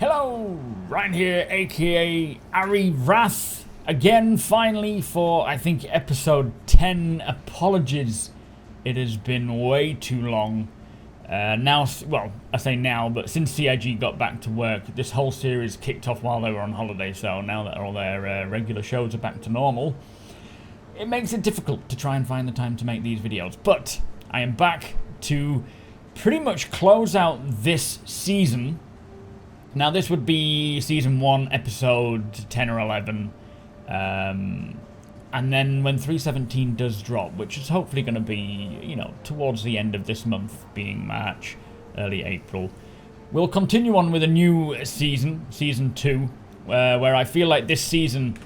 Hello, Ryan here, aka Ari Rath, again, finally, for, I think, episode 10. Apologies, it has been way too long. Now, well, I say now, but since CIG got back to work, this whole series kicked off while they were on holiday, so now that all their regular shows are back to normal, it makes it difficult to try and find the time to make these videos. But I am back to pretty much close out this season. Now, this would be Season 1, Episode 10 or 11. And then when 317 does drop, which is hopefully going to be, you know, towards the end of this month, being March, early April, we'll continue on with a new season, Season 2, where I feel like this season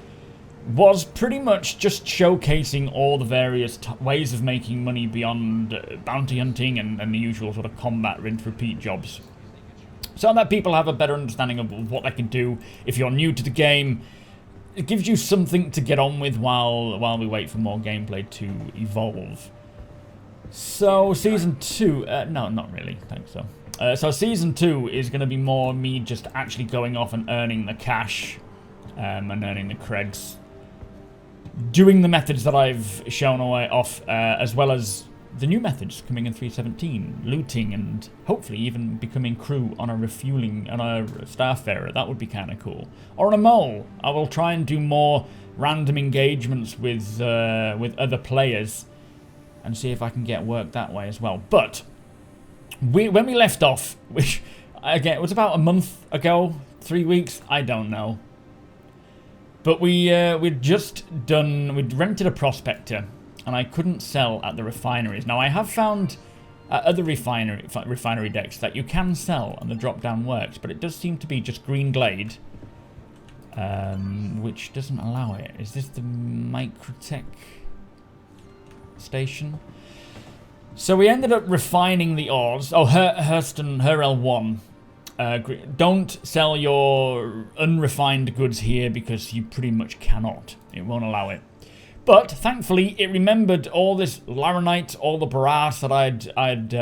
was pretty much just showcasing all the various ways of making money beyond bounty hunting and the usual sort of combat rinse-repeat jobs, so that people have a better understanding of what they can do. If you're new to the game, it gives you something to get on with while we wait for more gameplay to evolve. So Season 2, no, not really, thanks so. So Season 2 is going to be more me just actually going off and earning the cash and earning the creds, doing the methods that I've shown off, as well as the new methods coming in 317, looting, and hopefully even becoming crew on a refueling, on a Starfarer. That would be kind of cool. Or on a mole. I will try and do more random engagements with other players and see if I can get work that way as well. But when we left off, which again it was about a month ago, 3 weeks, I don't know. But we'd rented a prospector, and I couldn't sell at the refineries. Now, I have found other refinery decks that you can sell, and the drop-down works, but it does seem to be just green glade, which doesn't allow it. Is this the Microtech station? So we ended up refining the ores. Oh, Hurston, L1. Don't sell your unrefined goods here because you pretty much cannot. It won't allow it. But thankfully, it remembered all this laranite, all the brass that I'd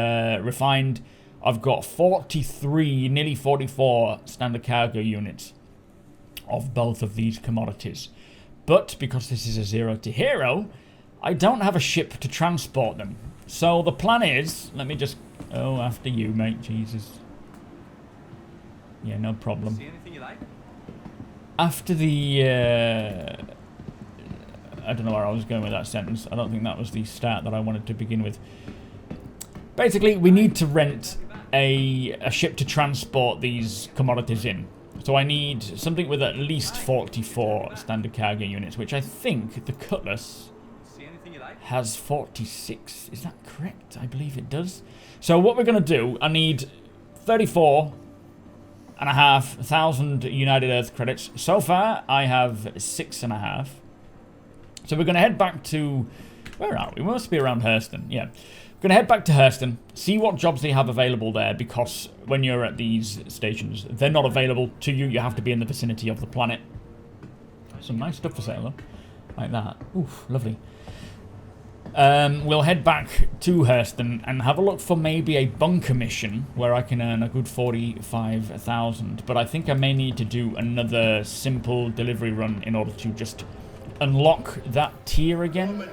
refined. I've got 43, nearly 44 standard cargo units of both of these commodities. But because this is a zero to hero, I don't have a ship to transport them. So the plan is, let me just, oh, after you, mate, Jesus. Yeah, no problem. See anything you like? After the, I don't know where I was going with that sentence. I don't think that was the start that I wanted to begin with. Basically, we need to rent a ship to transport these commodities in. So I need something with at least 44 standard cargo units, which I think the Cutlass has 46. Is that correct? I believe it does. So what we're going to do, I need 34,500 United Earth credits. So far, I have 6.5. So we're going to head back to... Where are we? We must be around Hurston. Yeah. We're going to head back to Hurston, see what jobs they have available there, because when you're at these stations, they're not available to you. You have to be in the vicinity of the planet. Some nice stuff for sale, though. Like that. Oof, lovely. We'll head back to Hurston and have a look for maybe a bunker mission where I can earn a good 45,000. But I think I may need to do another simple delivery run in order to just unlock that tier again.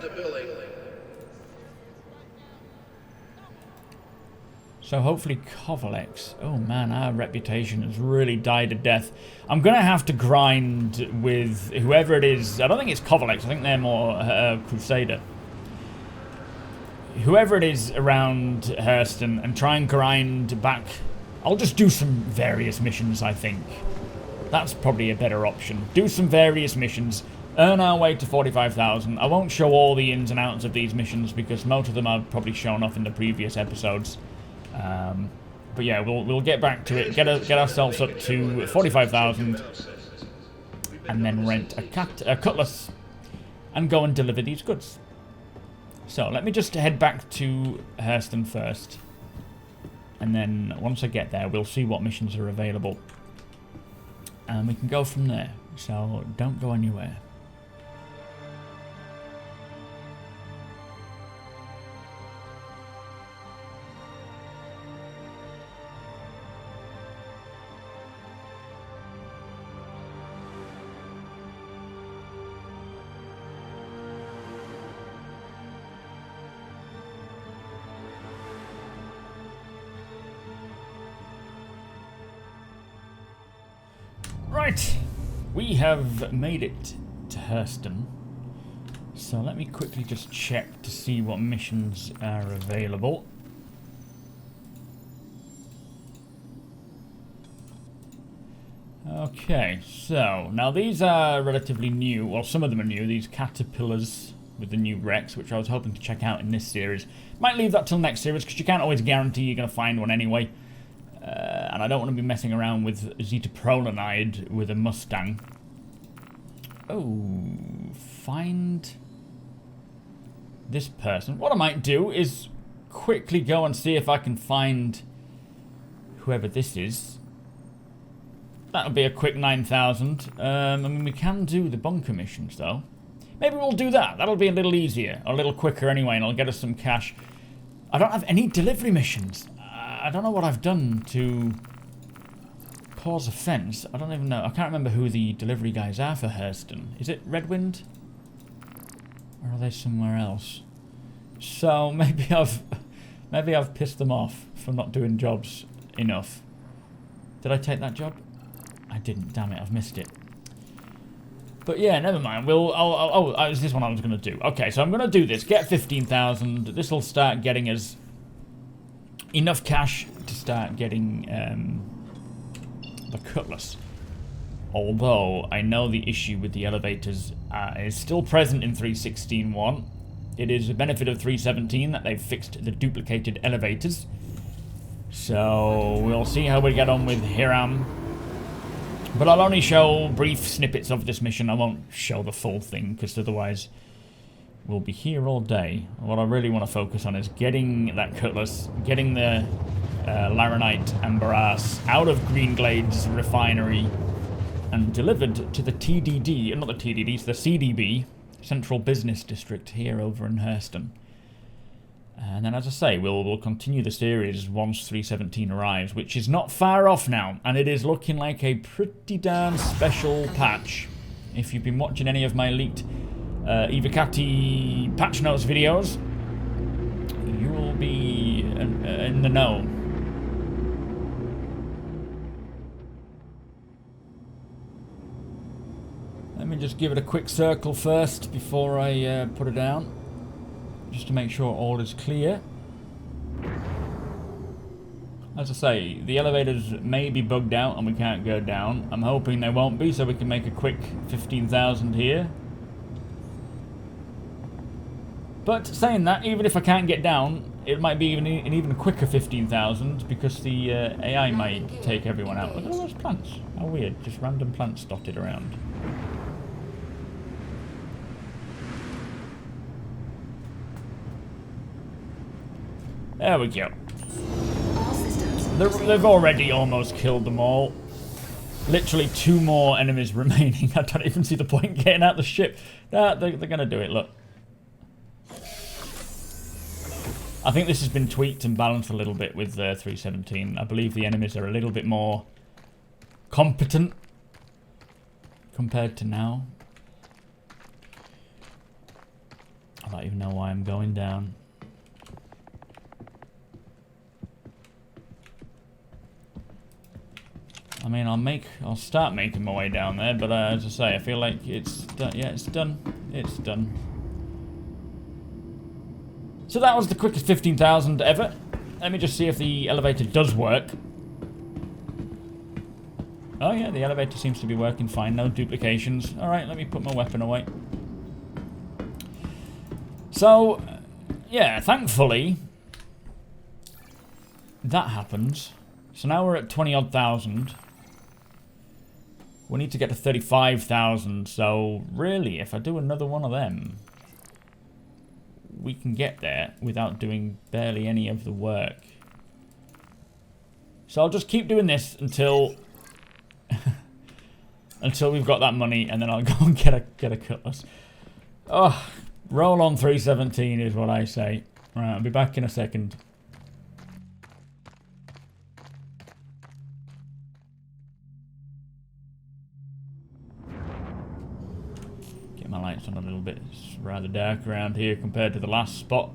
So hopefully Kovalex. Oh man, our reputation has really died a death. I'm going to have to grind with whoever it is. I don't think it's Kovalex. I think they're more Crusader. Whoever it is around Hurston, and try and grind back. I'll just do some various missions, I think. That's probably a better option. Do some various missions. Earn our way to 45,000. I won't show all the ins and outs of these missions because most of them I've probably shown off in the previous episodes. But yeah, we'll get back to it. Get ourselves up to 45,000, and then rent a Cutlass and go and deliver these goods. So let me just head back to Hurston first, and then once I get there, we'll see what missions are available, and we can go from there. So don't go anywhere. Alright, we have made it to Hurston. So let me quickly just check to see what missions are available. Okay, so now these are relatively new. Well, some of them are new. These caterpillars with the new Rex, which I was hoping to check out in this series. Might leave that till next series, because you can't always guarantee you're going to find one anyway. And I don't want to be messing around with Zetaprolinide with a Mustang. Oh, find this person. What I might do is quickly go and see if I can find whoever this is. That'll be a quick 9,000. I mean, we can do the bunker missions, though. Maybe we'll do that. That'll be a little easier, or a little quicker anyway, and it'll get us some cash. I don't have any delivery missions. I don't know what I've done to cause offence. I don't even know. I can't remember who the delivery guys are for Hurston. Is it Redwind? Or are they somewhere else? So maybe I've pissed them off for not doing jobs enough. Did I take that job? I didn't. Damn it! I've missed it. But yeah, never mind. Oh, is this one I was going to do? Okay, so I'm going to do this. Get 15,000. This will start getting us enough cash to start getting the Cutlass. Although I know the issue with the elevators is still present in 3.16.1. It is a benefit of 3.17 that they've fixed the duplicated elevators. So we'll see how we get on with Hiram. But I'll only show brief snippets of this mission. I won't show the full thing, because otherwise we'll be here all day. What I really want to focus on is getting that Cutlass, getting the Laranite and Barras out of Green Glades Refinery and delivered to the TDD, not the TDD, to the CDB, Central Business District, here over in Hurston. And then, as I say, we'll continue the series once 3.17 arrives, which is not far off now, and it is looking like a pretty darn special patch. If you've been watching any of my leaked Evocati patch notes videos, you will be in the know. Let me just give it a quick circle first before I put it down, just to make sure all is clear. As I say, the elevators may be bugged out and we can't go down. I'm hoping they won't be, so we can make a quick 15,000 here. But saying that, even if I can't get down, it might be an even quicker 15,000, because the AI might take everyone out. Look at all those plants. How weird, just random plants dotted around. There we go. They've already almost killed them all. Literally 2 more enemies remaining. I don't even see the point getting out the ship. They're going to do it, look. I think this has been tweaked and balanced a little bit with 3.17. I believe the enemies are a little bit more competent compared to now. I don't even know why I'm going down. I mean, I'll start making my way down there, but as I say, I feel like it's done. Yeah, it's done. It's done. So that was the quickest 15,000 ever. Let me just see if the elevator does work. Oh yeah, the elevator seems to be working fine. No duplications. All right, let me put my weapon away. So, yeah, thankfully, that happens. So now we're at 20-odd thousand. We need to get to 35,000, so really, if I do another one of them, we can get there without doing barely any of the work. So I'll just keep doing this until until we've got that money, and then I'll go and get a Cutlass. Oh, roll on 3.17 is what I say. Right, I'll be back in a second. My lights on a little bit. It's rather dark around here compared to the last spot.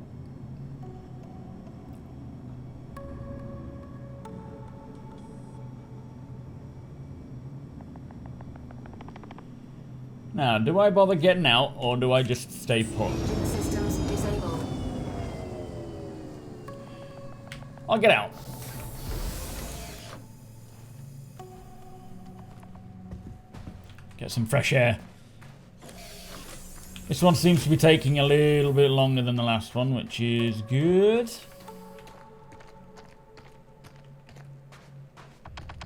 Now, do I bother getting out, or do I just stay put? Systems disabled. I'll get out. Get some fresh air. This one seems to be taking a little bit longer than the last one, which is good.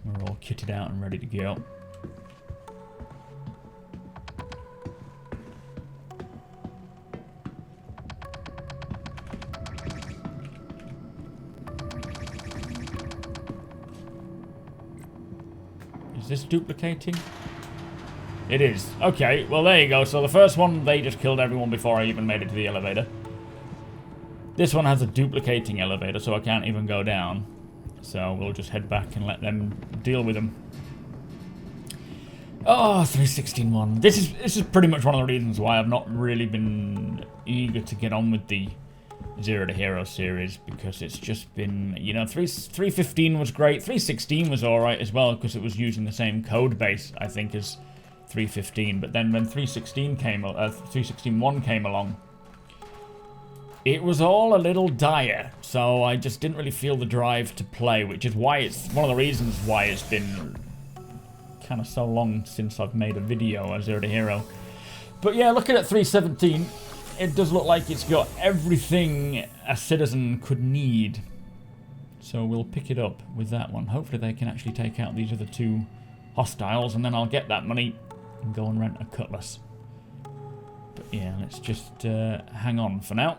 We're all kitted out and ready to go. Is this duplicating? It is. Okay, well there you go. So the first one, they just killed everyone before I even made it to the elevator. This one has a duplicating elevator, so I can't even go down. So we'll just head back and let them deal with them. Oh, 316-1. This is pretty much one of the reasons why I've not really been eager to get on with the Zero to Hero series, because it's just been, you know, 315 was great. 316 was alright as well, because it was using the same code base, I think, as 315, but then when 316-1 came along, it was all a little dire, so I just didn't really feel the drive to play, which is why it's one of the reasons why it's been kind of so long since I've made a video on Zero to Hero. But yeah, looking at 317, it does look like it's got everything a citizen could need, so we'll pick it up with that one. Hopefully they can actually take out these other two hostiles, and then I'll get that money and go and rent a cutlass. But yeah, let's just hang on for now.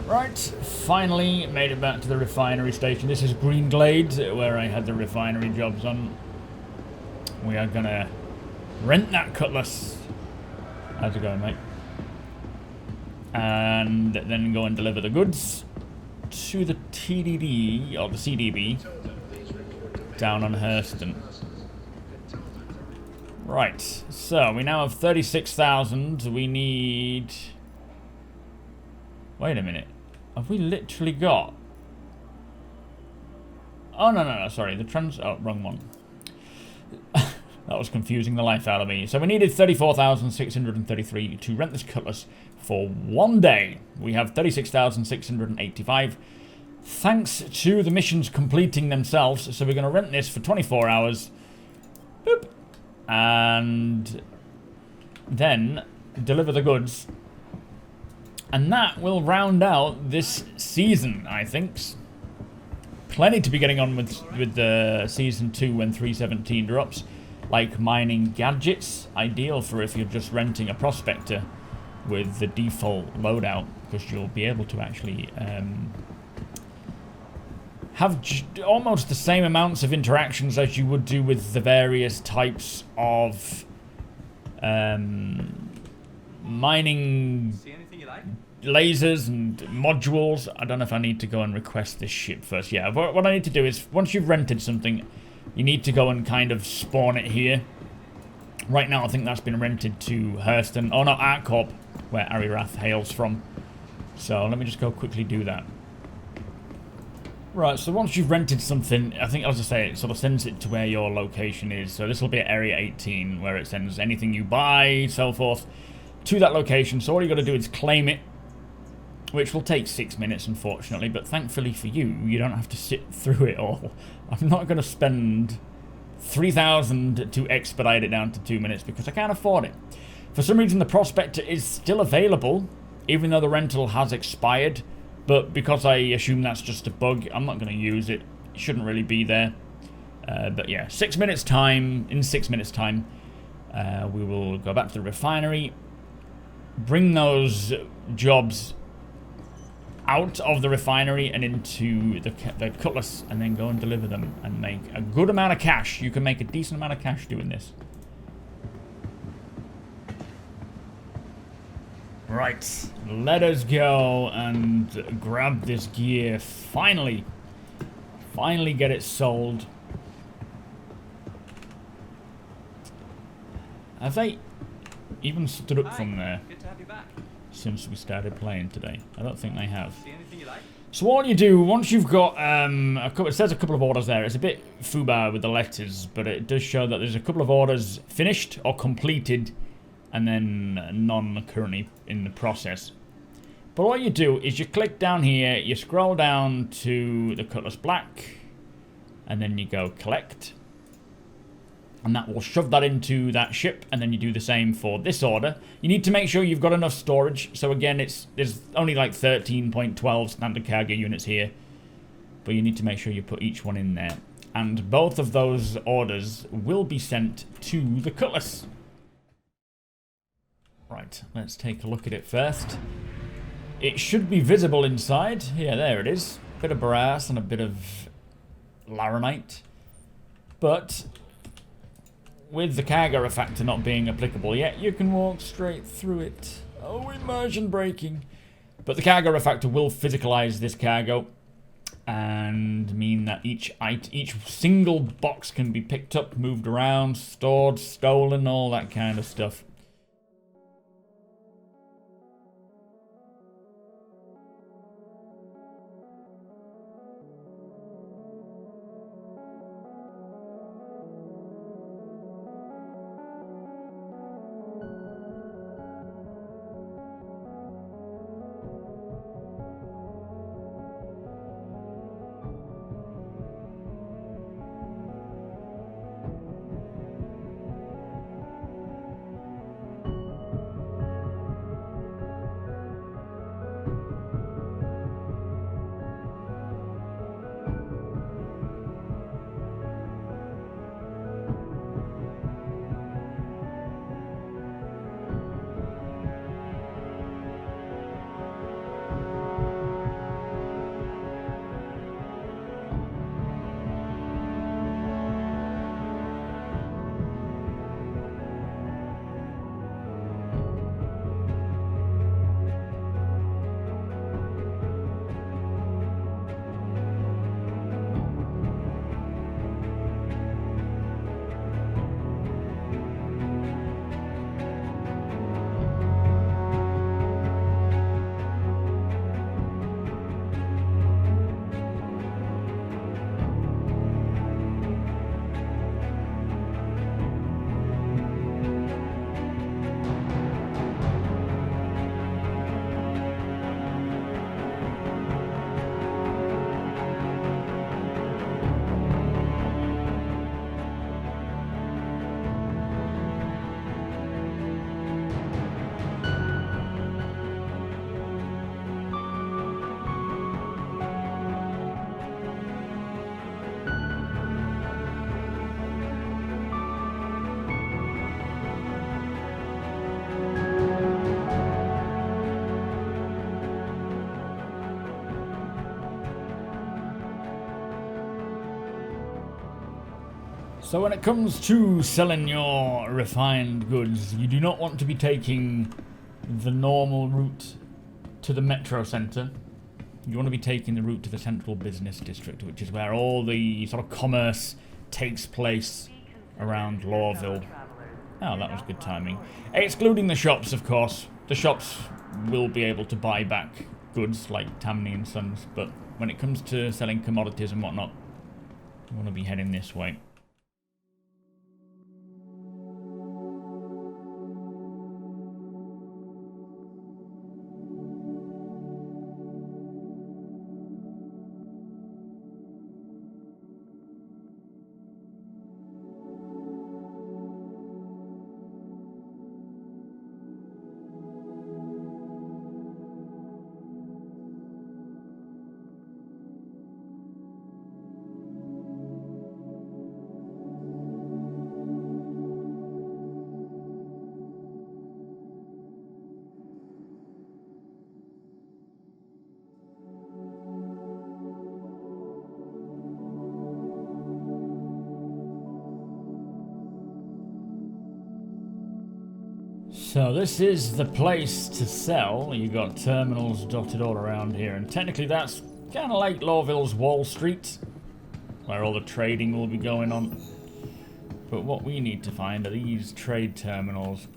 Right, finally made it back to the refinery station. This is Green Glade, where I had the refinery jobs on. We are gonna rent that cutlass. How's it going, mate? And then go and deliver the goods to the TDD, or the CDB, down on Hurston. Right, so we now have 36,000. We need... Wait a minute. Have we literally got... Oh, no, sorry. Oh, wrong one. That was confusing the life out of me. So we needed 34,633 to rent this cutlass for 1 day. We have 36,685. Thanks to the missions completing themselves. So we're going to rent this for 24 hours. Boop. And then deliver the goods. And that will round out this season, I think. Plenty to be getting on with the Season 2 when 317 drops. Like mining gadgets. Ideal for if you're just renting a prospector with the default loadout. Because you'll be able to actually have almost the same amounts of interactions as you would do with the various types of mining... See anything you like? Lasers and modules. I don't know if I need to go and request this ship first. Yeah, what I need to do is, once you've rented something, you need to go and kind of spawn it here. Right now, I think that's been rented to Hurston. Oh, no, ArtCorp, where Ari Rath hails from. So, let me just go quickly do that. Right, so once you've rented something, I think, as I say, it sort of sends it to where your location is. So this will be at Area 18, where it sends anything you buy, so forth, to that location. So all you got to do is claim it. which will take 6 minutes, unfortunately, but thankfully for you, you don't have to sit through it all. I'm not going to spend 3,000 to expedite it down to 2 minutes because I can't afford it. For some reason, the Prospector is still available, even though the rental has expired, but because I assume that's just a bug, I'm not going to use it. It shouldn't really be there. But yeah, 6 minutes time, in 6 minutes time, we will go back to the refinery, bring those jobs out of the refinery and into the Cutlass, and then go and deliver them and make a good amount of cash. You can make a decent amount of cash doing this. Right, let us go and grab this gear. Finally get it sold. Have they even stood up from there since we started playing today? I don't think they have. So what you do, once you've got it says a couple of orders there. It's a bit foobar with the letters, but it does show that there's a couple of orders finished or completed, and then none currently in the process. But what you do is you click down here, you scroll down to the Cutlass Black, and then you go collect. And that will shove that into that ship, and then you do the same for this order. You need to make sure you've got enough storage. So again, there's only like 13.12 standard cargo units here, but you need to make sure you put each one in there. And both of those orders will be sent to the Cutlass. Right, let's take a look at it first. It should be visible inside. Yeah, there it is. Bit of brass and a bit of laramite. But with the cargo refactor not being applicable yet, you can walk straight through it. Oh, immersion breaking. But the cargo refactor will physicalize this cargo and mean that each single box can be picked up, moved around, stored, stolen, all that kind of stuff. So when it comes to selling your refined goods, you do not want to be taking the normal route to the metro centre. You want to be taking the route to the central business district, which is where all the sort of commerce takes place around Lawville. Oh, that was good timing. Excluding the shops, of course. The shops will be able to buy back goods like Tammany and Sons, but when it comes to selling commodities and whatnot, you want to be heading this way. So this is the place to sell. You got terminals dotted all around here, and technically that's kind of like Lawville's Wall Street, where all the trading will be going on. But what we need to find are these trade terminals.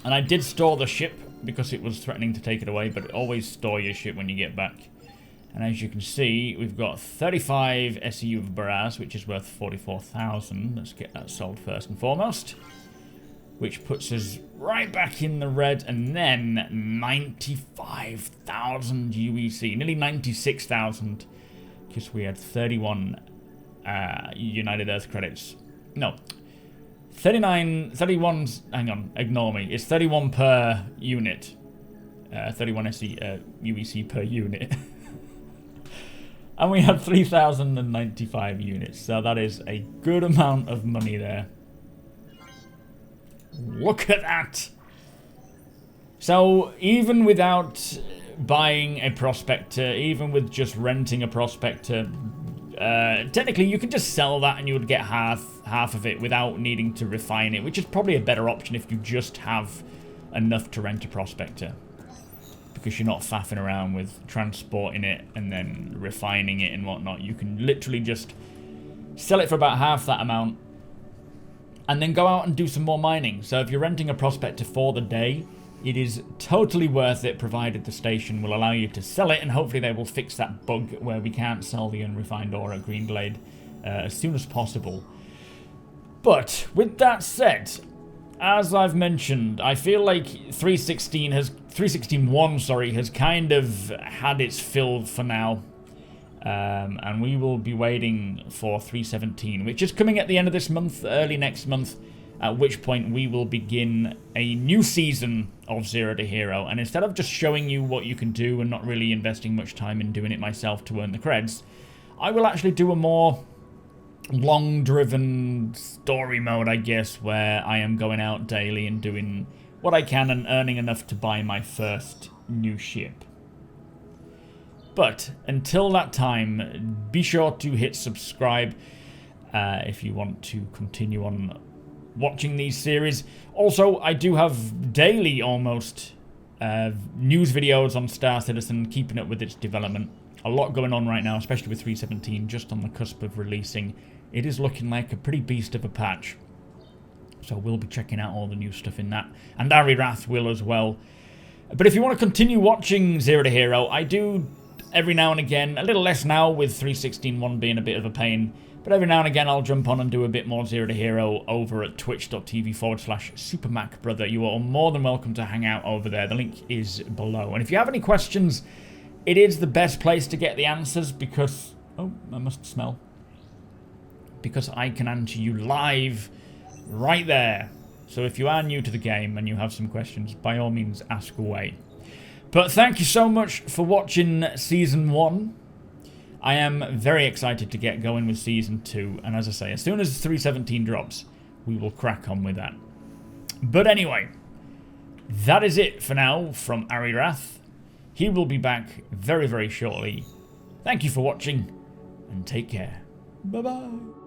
And I did store the ship because it was threatening to take it away, but always store your ship when you get back. And as you can see, we've got 35 SEU of brass, which is worth 44,000. Let's get that sold first and foremost. Which puts us right back in the red, and then 95,000 UEC, nearly 96,000, because we had 31 United Earth credits. No, 31, hang on, ignore me. It's 31 per unit. 31 UEC per unit. And we had 3,095 units, so that is a good amount of money there. Look at that! So, even without buying a prospector, even with just renting a prospector, technically you could just sell that and you would get half of it without needing to refine it, which is probably a better option if you just have enough to rent a prospector. Because you're not faffing around with transporting it and then refining it and whatnot. You can literally just sell it for about half that amount and then go out and do some more mining. So if you're renting a prospector for the day, it is totally worth it, provided the station will allow you to sell it, and hopefully they will fix that bug where we can't sell the unrefined ore at Greenglade as soon as possible. But with that said, as I've mentioned, I feel like 316.1 has kind of had its fill for now. And we will be waiting for 317, which is coming at the end of this month, early next month, at which point we will begin a new season of Zero to Hero. And instead of just showing you what you can do and not really investing much time in doing it myself to earn the creds, I will actually do a more long-driven story mode, I guess, where I am going out daily and doing what I can and earning enough to buy my first new ship. But until that time, be sure to hit subscribe if you want to continue on watching these series. Also, I do have daily almost news videos on Star Citizen, keeping up with its development. A lot going on right now, especially with 317, just on the cusp of releasing. It is looking like a pretty beast of a patch. So we'll be checking out all the new stuff in that. And Ari Rath will as well. But if you want to continue watching Zero to Hero, I do every now and again, a little less now with 316.1 being a bit of a pain, but every now and again I'll jump on and do a bit more Zero to Hero over at twitch.tv/supermacbrother. You are more than welcome to hang out over there. The link is below. And if you have any questions, it is the best place to get the answers because... oh, I must smell. Because I can answer you live right there. So if you are new to the game and you have some questions, by all means ask away. But thank you so much for watching Season 1. I am very excited to get going with Season 2. And as I say, as soon as 317 drops, we will crack on with that. But anyway, that is it for now from Ari Rath. He will be back very, very shortly. Thank you for watching, and take care. Bye-bye.